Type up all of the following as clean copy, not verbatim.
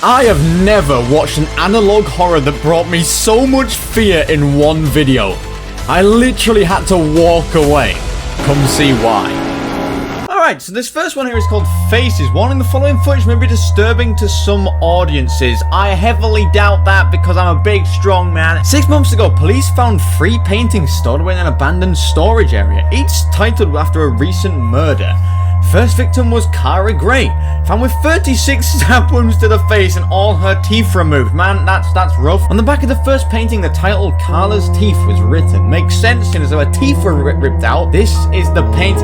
I have never watched an analog horror that brought me so much fear in one video. I literally had to walk away. Come see why. Alright, so this first one here is called Faces. Warning, the following footage may be disturbing to some audiences. I heavily doubt that because I'm a big, strong man. 6 months ago, police found 3 paintings stored away in an abandoned storage area, each titled after a recent murder. First victim was Cara Gray, found with 36 stab wounds to the face and all her teeth removed. Man, that's rough. On the back of the first painting, the title Carla's Teeth was written. Makes sense, since her teeth were ripped out. This is the paint.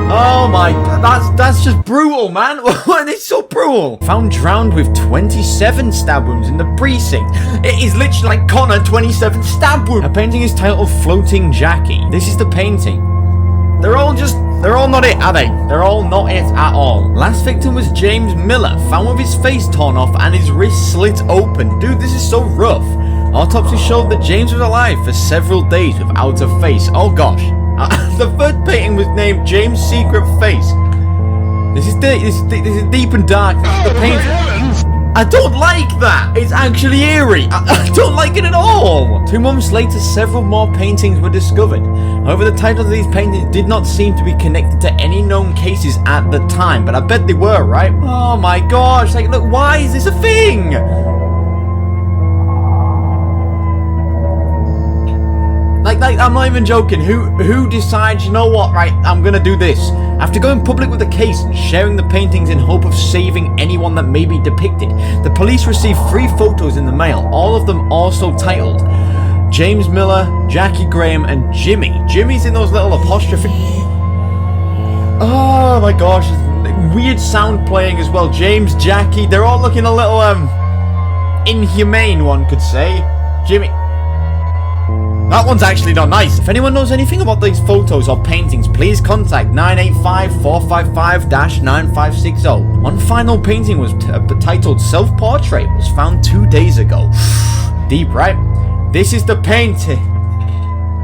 Oh my, that's just brutal, man. It's so brutal. Found drowned with 27 stab wounds in the precinct. It is literally like Connor, 27 stab wounds. A painting is titled Floating Jackie. This is the painting. They're all not it, are they? They're all not it at all. Last victim was James Miller, found with his face torn off and his wrist slit open. Dude, this is so rough. Autopsy showed that James was alive for several days without a face. Oh gosh. The third painting was named James' Secret Face. This is deep and dark. The painting. I don't like that. It's actually eerie. I don't like it at all. 2 months later, several more paintings were discovered. However, the titles of these paintings did not seem to be connected to any known cases at the time, but I bet they were, right? Oh my gosh, like, look, why is this a thing? Like, I'm not even joking. Who decides, you know what, right, I'm gonna do this? After going public with the case and sharing the paintings in hope of saving anyone that may be depicted, the police received 3 photos in the mail, all of them also titled James Miller, Jackie Graham, and Jimmy. Jimmy's in those little apostrophe. Oh my gosh, weird sound playing as well. James, Jackie, they're all looking a little, inhumane, one could say. Jimmy. That one's actually not nice. If anyone knows anything about these photos or paintings, please contact 985-455-9560. One final painting was titled Self-Portrait, was found 2 days ago. Deep, right? This is the painting.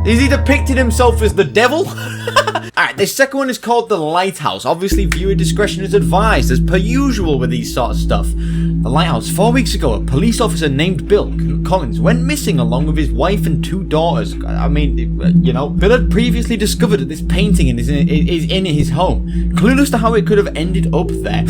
Is he depicted himself as the devil? Alright, this second one is called The Lighthouse. Obviously, viewer discretion is advised, as per usual with these sort of stuff. The Lighthouse. 4 weeks ago, a police officer named Bill Collins went missing along with his wife and 2 daughters. I mean, you know, Bill had previously discovered that this painting is in his home. Clueless to how it could have ended up there.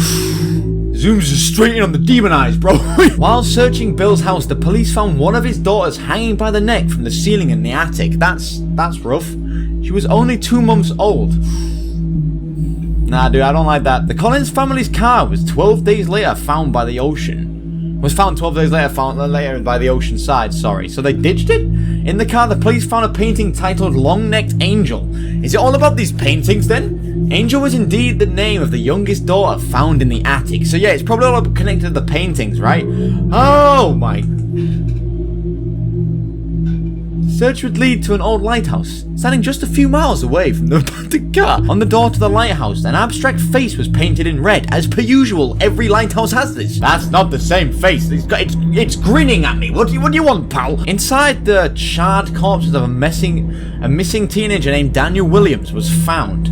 Zooms straight in on the demon eyes, bro. While searching Bill's house, the police found one of his daughters hanging by the neck from the ceiling in the attic. That's rough. She was only 2 months old. Nah, dude, I don't like that. The Collins family's car was 12 days later found by the ocean. Was found 12 days later, by the ocean side, sorry. So they ditched it? In the car, the police found a painting titled Long-Necked Angel. Is it all about these paintings then? Angel was indeed the name of the youngest daughter found in the attic. So yeah, it's probably all connected to the paintings, right? Oh my... Search would lead to an old lighthouse, standing just a few miles away from the abandoned car. On the door to the lighthouse, an abstract face was painted in red. As per usual, every lighthouse has this. That's not the same face. It's grinning at me. What do you want, pal? Inside, the charred corpses of a missing teenager named Daniel Williams was found.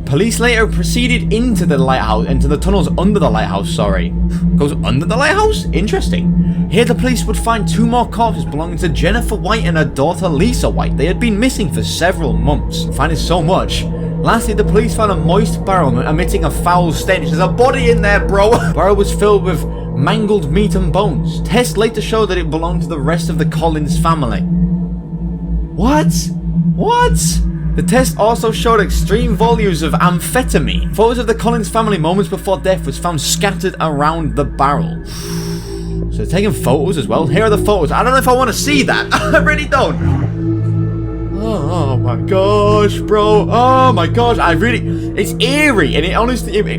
Police later proceeded into the tunnels under the lighthouse, sorry. Goes under the lighthouse? Interesting. Here the police would find 2 more corpses belonging to Jennifer White and her daughter Lisa White. They had been missing for several months. Finding so much. Lastly, the police found a moist barrel emitting a foul stench. There's a body in there, bro. The barrel was filled with mangled meat and bones. Tests later showed that it belonged to the rest of the Collins family. What? The test also showed extreme volumes of amphetamine. Photos of the Collins family moments before death was found scattered around the barrel. So they're taking photos as well. Here are the photos. I don't know if I want to see that. I really don't. Oh my gosh, bro. Oh my gosh. It's eerie. And it honestly... I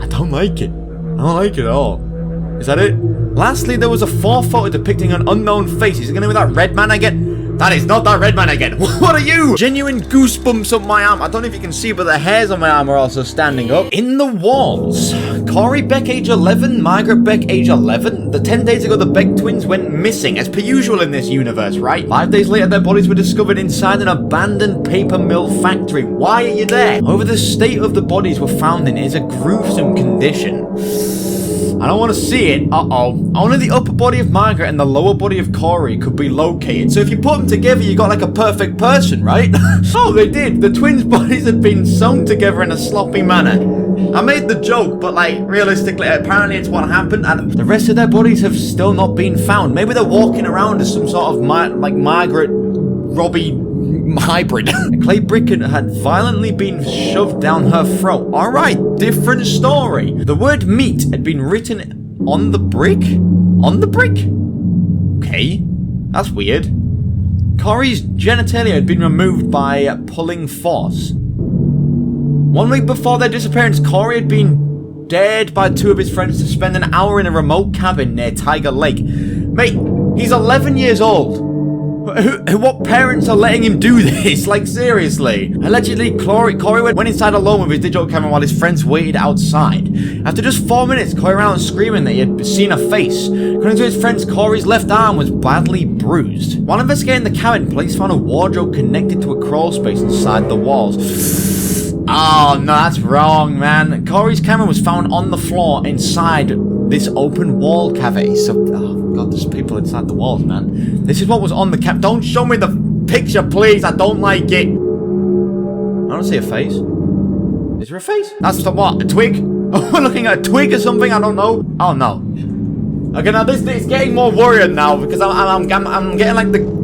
don't like it. I don't like it at all. Is that it? Lastly, there was a 4th photo depicting an unknown face. Is it going to be that red man again? That is not that red man again. What are you? Genuine goosebumps up my arm. I don't know if you can see, but the hairs on my arm are also standing up. In the walls. Corey Beck, age 11. Margaret Beck, age 11. The 10 days ago, the Beck twins went missing, as per usual in this universe, right? 5 days later, their bodies were discovered inside an abandoned paper mill factory. Why are you there? However, the state of the bodies were found in is a gruesome condition. I don't want to see it. Uh-oh. Only the upper body of Margaret and the lower body of Corey could be located. So if you put them together, you got like a perfect person, right? Oh, they did. The twins' bodies had been sewn together in a sloppy manner. I made the joke, but like realistically, apparently it's what happened, and the rest of their bodies have still not been found. Maybe they're walking around as some sort of Margaret Robbie hybrid. A clay brick had violently been shoved down her throat. Alright, different story. The word meat had been written on the brick? On the brick? Okay, that's weird. Corey's genitalia had been removed by pulling force. 1 week before their disappearance, Corey had been dared by 2 of his friends to spend an hour in a remote cabin near Tiger Lake. Mate, he's 11 years old. What parents are letting him do this? Like, seriously. Allegedly, Corey went inside alone with his digital camera while his friends waited outside. After just 4 minutes, Corey ran out screaming that he had seen a face. According to his friends, Corey's left arm was badly bruised. While investigating the cabin, police found a wardrobe connected to a crawl space inside the walls. Oh, no, that's wrong, man. Corey's camera was found on the floor inside this open wall cavity. So, oh god, there's people inside the walls, man. This is what was on the cap. Don't show me the picture, please. I don't like it. I don't see a face. Is there a face? That's what? A twig? Oh, we're looking at a twig or something? I don't know. Oh, no. Okay, now this is getting more worrying now because I'm getting like the...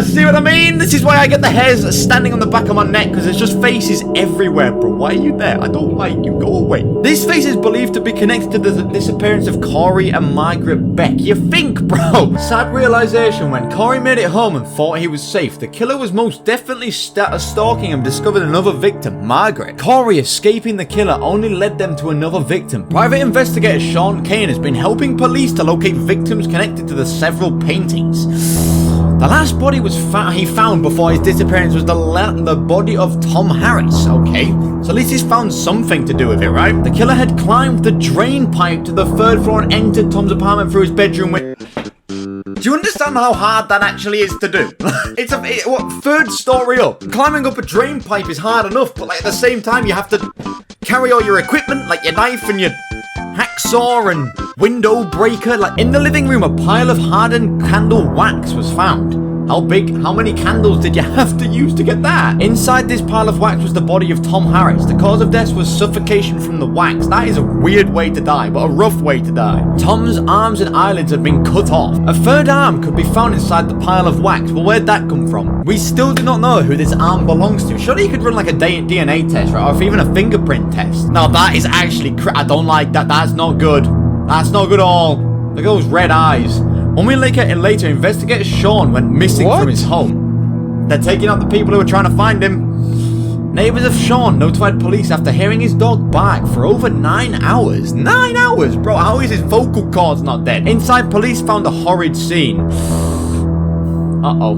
see what I mean? This is why I get the hairs standing on the back of my neck, because there's just faces everywhere, bro. Why are you there? I don't like you. Go away. This face is believed to be connected to the disappearance of Corey and Margaret Beck. You think, bro? Sad realization: when Corey made it home and thought he was safe, the killer was most definitely stalking and discovered another victim, Margaret. Corey escaping the killer only led them to another victim. Private investigator Sean Kane has been helping police to locate victims connected to the several paintings. The last body he found before his disappearance was the body of Tom Harris. Okay, so at least he's found something to do with it, right? The killer had climbed the drain pipe to the 3rd floor and entered Tom's apartment through his bedroom window. Do you understand how hard that actually is to do? What, 3rd story up? Climbing up a drain pipe is hard enough, but like at the same time you have to carry all your equipment, like your knife and your hacksaw and window breaker. Like in the living room, a pile of hardened candle wax was found. How big? How many candles did you have to use to get that? Inside this pile of wax was the body of Tom Harris. The cause of death was suffocation from the wax. That is a weird way to die, but a rough way to die. Tom's arms and eyelids had been cut off. A 3rd arm could be found inside the pile of wax, but where'd that come from? We still do not know who this arm belongs to. Surely you could run like a DNA test, right? Or even a fingerprint test. Now that is actually I don't like that. That's not good. That's not good at all. Look at those red eyes. 1 week later, investigator Sean went missing from his home. They're taking out the people who were trying to find him. Neighbors of Sean notified police after hearing his dog bark for over 9 hours. 9 hours? Bro, how is his vocal cords not dead? Inside, police found a horrid scene. Uh-oh.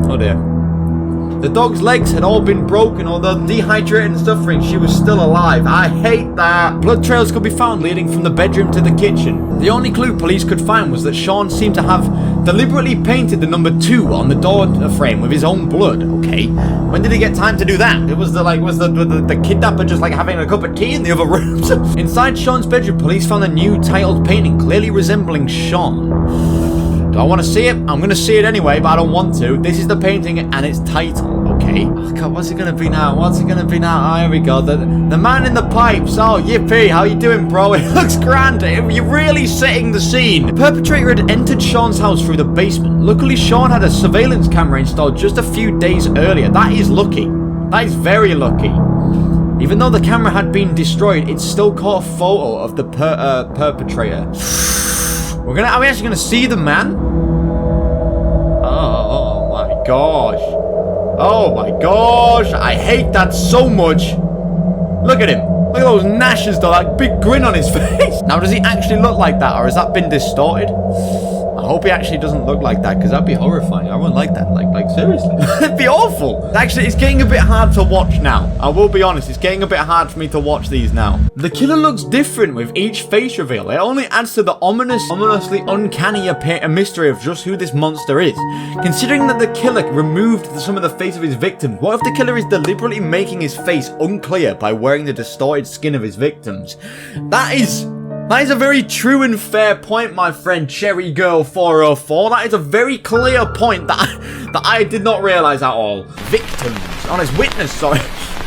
Oh dear. The dog's legs had all been broken, although dehydrated and suffering, she was still alive. I hate that. Blood trails could be found leading from the bedroom to the kitchen. The only clue police could find was that Sean seemed to have deliberately painted the number 2 on the door frame with his own blood. Okay. When did he get time to do that? It was the kidnapper just like having a cup of tea in the other rooms? Inside Sean's bedroom, police found a new titled painting clearly resembling Sean. Do I want to see it? I'm going to see it anyway, but I don't want to. This is the painting and its title. Okay. Oh, God, what's it going to be now? What's it going to be now? Oh, here we go. The man in the pipes. Oh, yippee. How you doing, bro? It looks grand. You're really setting the scene. The perpetrator had entered Sean's house through the basement. Luckily, Sean had a surveillance camera installed just a few days earlier. That is lucky. That is very lucky. Even though the camera had been destroyed, it still caught a photo of the perpetrator. Are we actually gonna see the man? Oh my gosh. Oh my gosh. I hate that so much. Look at him. Look at those gnashes though, that big grin on his face. Now does he actually look like that, or has that been distorted? I hope he actually doesn't look like that, because that'd be horrifying. I wouldn't like that. Like seriously. It'd be awful. Actually, it's getting a bit hard to watch now. I will be honest, it's getting a bit hard for me to watch these now. The killer looks different with each face reveal. It only adds to the ominously uncanny mystery of just who this monster is. Considering that the killer removed some of the face of his victims, what if the killer is deliberately making his face unclear by wearing the distorted skin of his victims? That is a very true and fair point, my friend Cherry Girl 404. That is a very clear point that I did not realize at all. Victims. Oh, it's witness, sorry.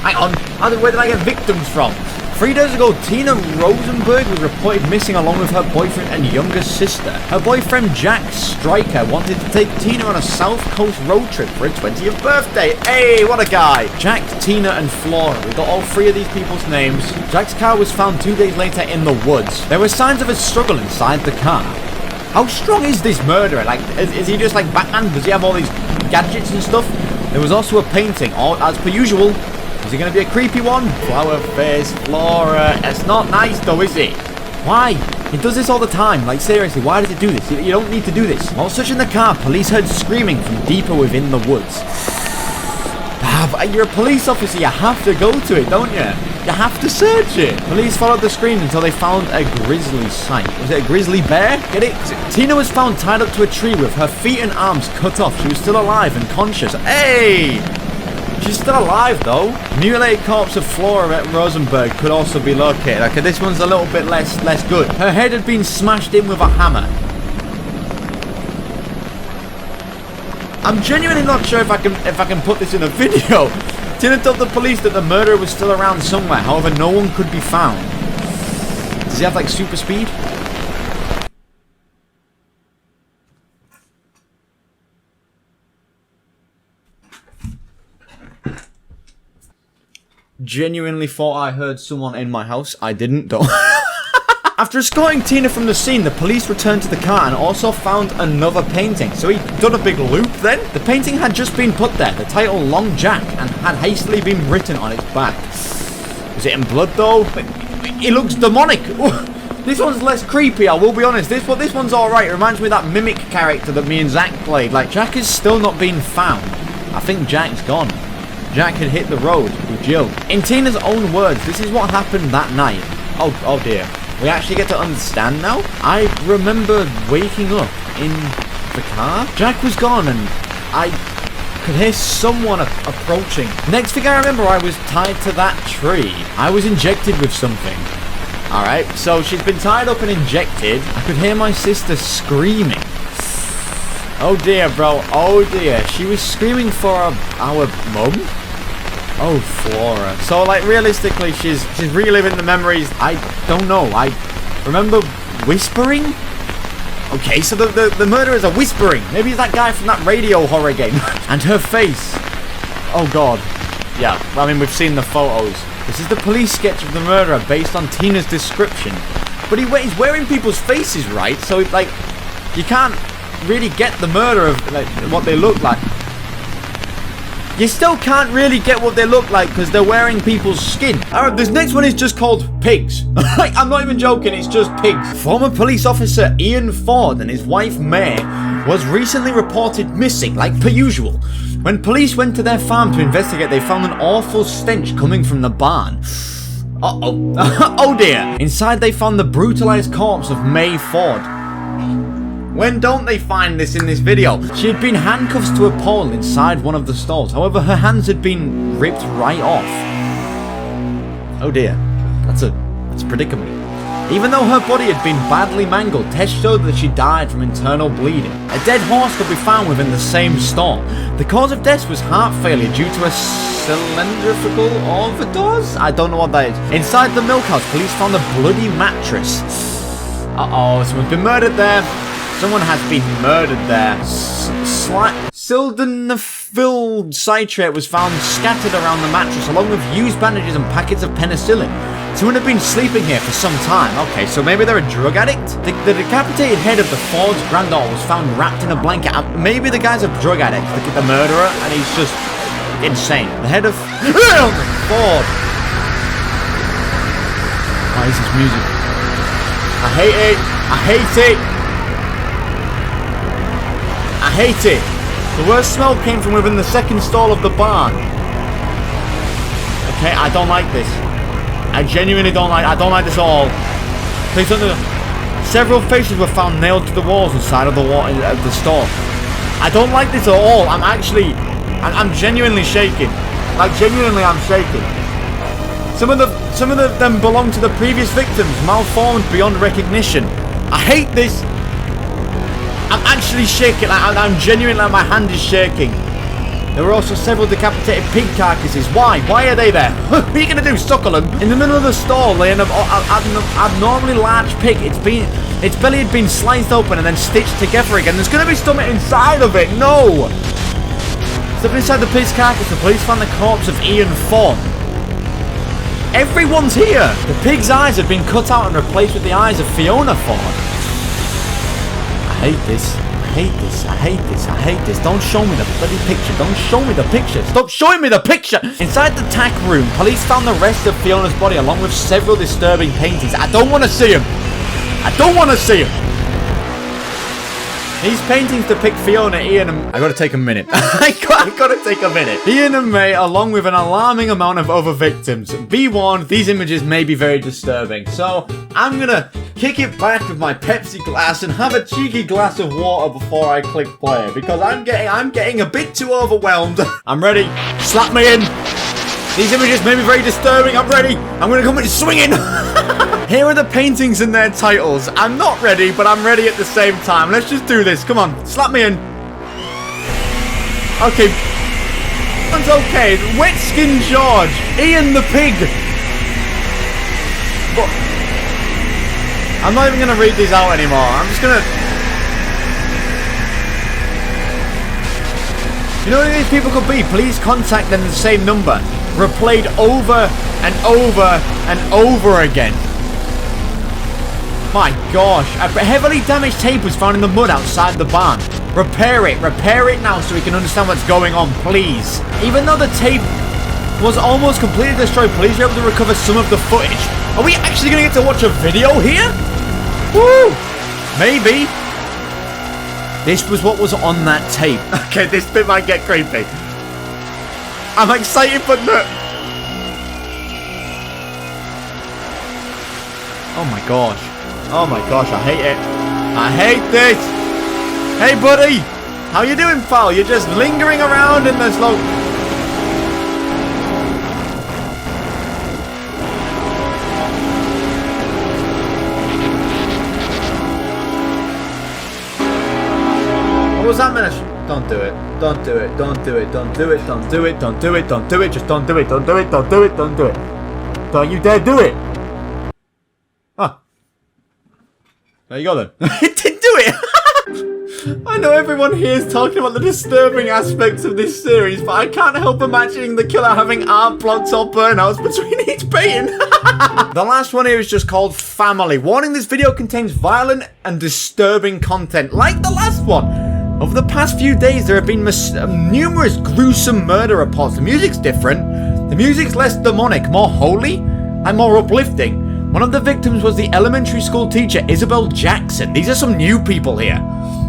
Hang on. Where did I get victims from? 3 days ago, Tina Rosenberg was reported missing along with her boyfriend and younger sister. Her boyfriend, Jack Stryker, wanted to take Tina on a South Coast road trip for her 20th birthday. Hey, what a guy. Jack, Tina, and Flora. We got all 3 of these people's names. Jack's car was found 2 days later in the woods. There were signs of a struggle inside the car. How strong is this murderer? Like, is he just like Batman? Does he have all these gadgets and stuff? There was also a painting, all as per usual. Is it going to be a creepy one? Flower face, Flora. It's not nice though, is it? Why? It does this all the time. Like, seriously, why does it do this? You don't need to do this. While searching the car, police heard screaming from deeper within the woods. But you're a police officer. You have to go to it, don't you? You have to search it. Police followed the screams until they found a grisly sight. Was it a grizzly bear? Get it? Tina was found tied up to a tree with her feet and arms cut off. She was still alive and conscious. Hey! She's still alive though. Mutilated corpse of Flora Rosenberg could also be located. Okay, this one's a little bit less good. Her head had been smashed in with a hammer. I'm genuinely not sure if I can put this in a video. Tina told the police that the murderer was still around somewhere. However, no one could be found. Does he have like super speed? Genuinely thought I heard someone in my house. I didn't though. After escorting Tina from the scene, the police returned to the car and also found another painting. So he'd done a big loop then? The painting had just been put there, the title Long Jack, and had hastily been written on its back. Was it in blood though? It looks demonic. This one's less creepy, I will be honest. This one's alright. It reminds me of that mimic character that me and Zach played. Like, Jack is still not being found. I think Jack's gone. Jack had hit the road with Jill. In Tina's own words, this is what happened that night. Oh dear. We actually get to understand now? I remember waking up in the car. Jack was gone and I could hear someone approaching. Next thing I remember, I was tied to that tree. I was injected with something. Alright, so she's been tied up and injected. I could hear my sister screaming. Oh dear, bro. Oh dear. She was screaming for our mum? Oh, Flora. So, like, realistically, she's reliving the memories. I don't know. I remember whispering? Okay, so the murderers are whispering. Maybe it's that guy from that radio horror game. And her face. Oh, God. Yeah, I mean, we've seen the photos. This is the police sketch of the murderer based on Tina's description. But he's wearing people's faces, right? So, like, you can't really get the murder of, like, what they look like. You still can't really get what they look like because they're wearing people's skin. Alright, this next one is just called Pigs. Like, I'm not even joking, it's just pigs. Former police officer Ian Ford and his wife May was recently reported missing, like per usual. When police went to their farm to investigate, they found an awful stench coming from the barn. Uh-oh. Oh dear. Inside they found the brutalized corpse of May Ford. When don't they find this in this video? She had been handcuffed to a pole inside one of the stalls. However, her hands had been ripped right off. Oh dear. That's a predicament. Even though her body had been badly mangled, tests showed that she died from internal bleeding. A dead horse could be found within the same stall. The cause of death was heart failure due to a cylindrical overdose? I don't know what that is. Inside the milk house, police found a bloody mattress. Uh-oh, someone's been murdered there. Someone has been murdered there. Sildenafil citrate was found scattered around the mattress along with used bandages and packets of penicillin. Someone had been sleeping here for some time. Okay, so maybe they're a drug addict? The decapitated head of the Ford's granddaughter was found wrapped in a blanket. Maybe the guy's a drug addict, the murderer, and he's just insane. The head of Ford. Why is this music? I hate it. I hate it. I hate it. The worst smell came from within the second stall of the barn. Okay, I don't like this. I genuinely don't like this at all. Please don't do that. Several faces were found nailed to the walls inside of the store. I don't like this at all. I'm genuinely shaking. Like, genuinely, I'm shaking. Some of them belong to the previous victims, malformed beyond recognition. I hate this. I'm actually shaking. I'm genuinely, like, my hand is shaking. There were also several decapitated pig carcasses. Why? Why are they there? What are you going to do, suckle them? In the middle of the stall lay an abnormally large pig. Its belly had been sliced open and then stitched together again. There's going to be stomach inside of it. No! Stepping inside the pig's carcass, the police found the corpse of Ian Fawn. Everyone's here! The pig's eyes had been cut out and replaced with the eyes of Fiona Fawn. I hate this. I hate this. I hate this. I hate this. Don't show me the bloody picture. Don't show me the picture. Stop showing me the picture! Inside the tack room, police found the rest of Fiona's body along with several disturbing paintings. I don't want to see them. I don't want to see them. These paintings depict Fiona, Ian, and... I gotta take a minute. I gotta take a minute. Ian and May, along with an alarming amount of other victims. Be warned, these images may be very disturbing. So, I'm gonna kick it back with my Pepsi glass and have a cheeky glass of water before I click play. Because I'm getting a bit too overwhelmed. I'm ready. Slap me in. These images may be very disturbing. I'm ready. I'm gonna come in swinging. Here are the paintings and their titles. I'm not ready, but I'm ready at the same time. Let's just do this. Come on, slap me in. Okay. One's okay. Wet Skin George. Ian the pig. But I'm not even going to read these out anymore. I'm just going to... You know who these people could be? Please contact them the same number. Replayed over and over and over again. My gosh, a heavily damaged tape was found in the mud outside the barn. Repair it now so we can understand what's going on, please. Even though the tape was almost completely destroyed, police were able to recover some of the footage. Are we actually going to get to watch a video here? Woo! Maybe. This was what was on that tape. Okay, this bit might get creepy. I'm excited, but no. Oh my gosh. Oh my gosh, I hate it. I hate this. Hey buddy, how you doing, pal? You're just lingering around in the slow... What was that menace? Don't do it. Don't do it. Don't do it. Don't do it. Don't do it. Don't do it. Don't do it. Just don't do it. Don't do it. Don't do it. Don't do it. Don't you dare do it. Ah. There you go then. It didn't do it! I know everyone here is talking about the disturbing aspects of this series, but I can't help imagining the killer having art blocks or burnouts between each painting. The last one here is just called Family. Warning, this video contains violent and disturbing content, like the last one. Over the past few days, there have been numerous gruesome murder reports. The music's different. The music's less demonic, more holy, and more uplifting. One of the victims was the elementary school teacher, Isabel Jackson. These are some new people here.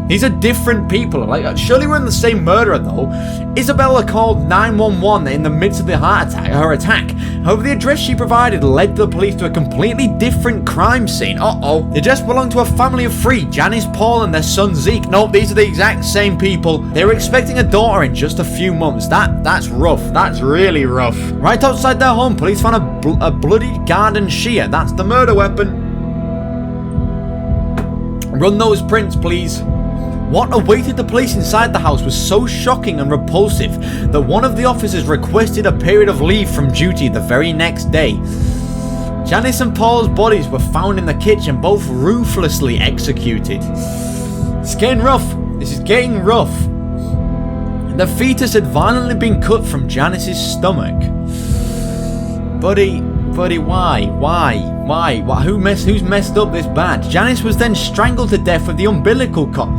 These are different people. Like, surely we're in the same murderer, though. Isabella called 911 in the midst of her attack. However, the address she provided led the police to a completely different crime scene. Uh-oh. The address belonged to a family of three, Janice, Paul, and their son, Zeke. No, these are the exact same people. They were expecting a daughter in just a few months. That's rough. That's really rough. Right outside their home, police found a bloody garden shear. That's the murder weapon. Run those prints, please. What awaited the police inside the house was so shocking and repulsive that one of the officers requested a period of leave from duty the very next day. Janice and Paul's bodies were found in the kitchen, both ruthlessly executed. It's getting rough. This is getting rough. The fetus had violently been cut from Janice's stomach. Buddy, why? Who's messed up this bad? Janice was then strangled to death with the umbilical cord.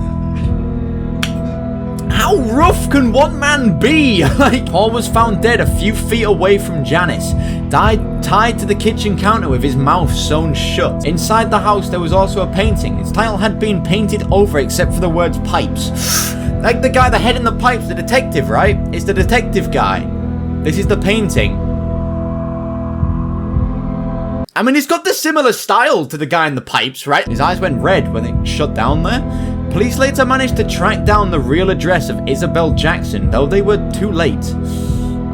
How rough can one man be? Paul was found dead a few feet away from Janice, tied to the kitchen counter with his mouth sewn shut. Inside the house there was also a painting. Its title had been painted over except for the words pipes. Like the guy, the head in the pipes, the detective, right? It's the detective guy. This is the painting. I mean, it's got the similar style to the guy in the pipes, right? His eyes went red when it shut down there. Police later managed to track down the real address of Isabel Jackson, though they were too late.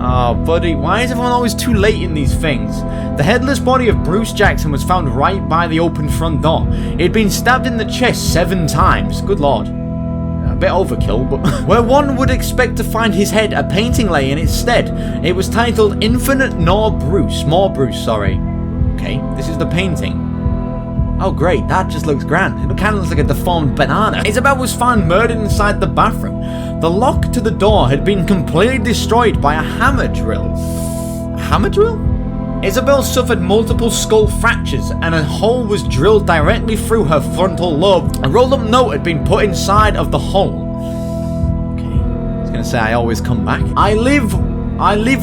Oh, buddy, why is everyone always too late in these things? The headless body of Bruce Jackson was found right by the open front door. He had been stabbed in the chest 7 times. Good lord. A bit overkill, but where one would expect to find his head, a painting lay in its stead. It was titled Infinite More Bruce, sorry. Okay, this is the painting. Oh great, that just looks grand. It kind of looks like a deformed banana. Isabel was found murdered inside the bathroom. The lock to the door had been completely destroyed by a hammer drill. A hammer drill? Isabel suffered multiple skull fractures and a hole was drilled directly through her frontal lobe. A rolled up note had been put inside of the hole. Okay, I was gonna say I always come back. I live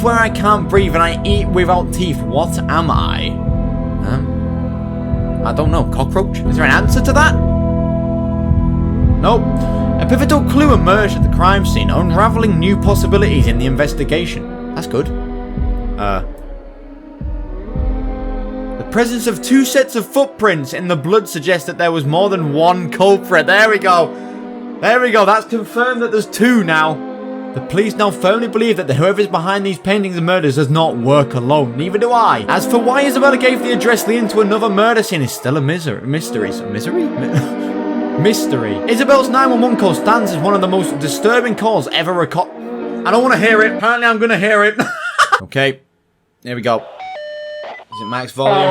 where I can't breathe and I eat without teeth. What am I? I don't know. Cockroach? Is there an answer to that? Nope. A pivotal clue emerged at the crime scene, unraveling new possibilities in the investigation. That's good. The presence of 2 sets of footprints in the blood suggests that there was more than one culprit. There we go. There we go. That's confirmed that there's 2 now. The police now firmly believe that whoever's behind these paintings and murders does not work alone. Neither do I. As for why Isabella gave the address leading to another murder scene is still a mystery. Mystery? Isabel's 911 call stands as one of the most disturbing calls ever recorded. I don't want to hear it. Apparently I'm going to hear it. Okay. Here we go. Is it max volume?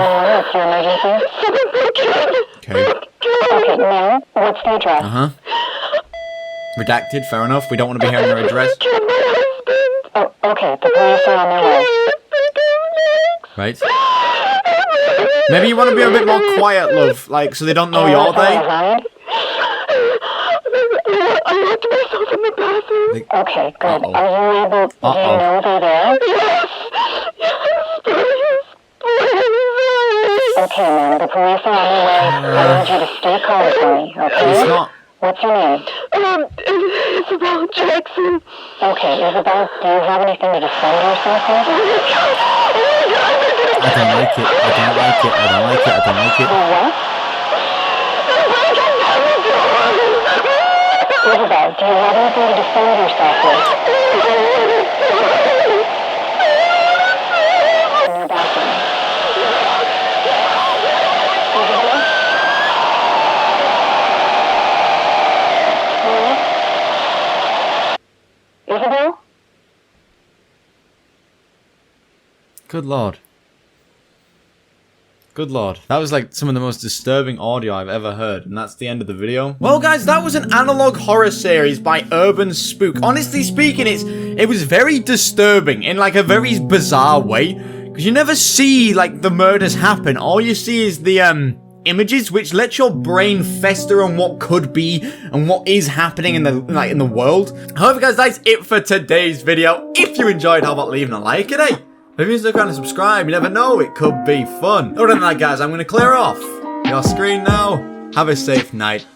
Okay. Okay, now, what's the address? Uh-huh. Redacted, fair enough. We don't want to be hearing their address. Oh, okay, the police are on their way. Right. Maybe you want to be a bit more quiet, love. Like, so they don't know you're there. I locked myself in the bathroom. Okay, good. Uh-oh. Are you able... Do you know they're there? Yes, please. Okay, ma'am, the police are on their way. I need you to stay calm for me, okay? It's not. What's your name? Isabel Jackson. Okay, Isabel, do you have anything to defend yourself with? Oh my God. I don't like it. I don't like it. I don't like it. I don't like it. What? Isabel, do you have anything to defend yourself with? In your bathroom. Isabel? Good lord. Good lord. That was like some of the most disturbing audio I've ever heard, and that's the end of the video. Well guys, that was an analog horror series by Urban Spook. Honestly speaking, it was very disturbing in like a very bizarre way, because you never see like the murders happen. All you see is the images, which let your brain fester on what could be and what is happening in the world. However guys, that's it for today's video. If you enjoyed, how about leaving a like it, eh? Maybe stick around and subscribe, you never know, it could be fun. Other than that guys, I'm going to clear off your screen now. Have a safe night.